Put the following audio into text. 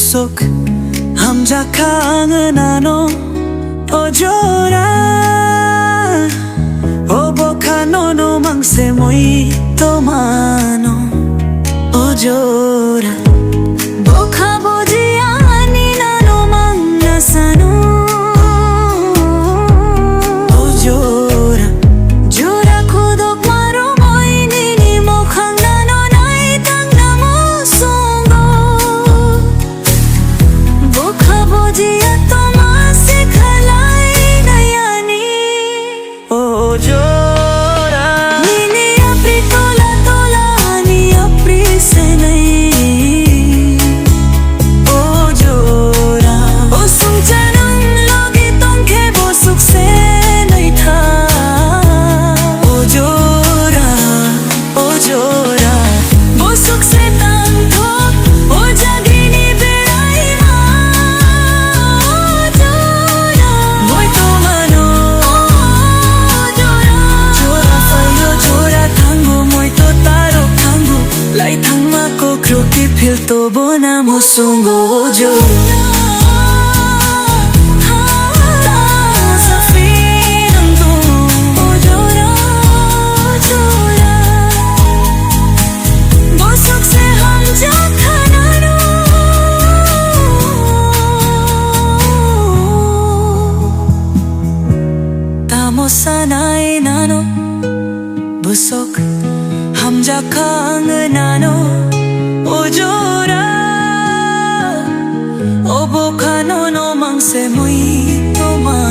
busok hamjakang은 ano ojora obokano no mangse moi tomano ojora boka bojiani nano mangnasano ojora jura kudok maro moi nini mokhang nano nai tang namo songo boka bojia toma se khalai nayani ojora nini apri tola tola ni apri se nahi ojora o sungchanam logi tongke bosuk se nahi tha ojora ojora bosuk se tang thok o jagini berai ma ojora moi to mano ojora jora fayo jora thangu moi to taro thangu lai thangma ko kroki phil to bona mo songo ojora sanai nano busok hamjakang은 ano ojora obokano no mangse moi toma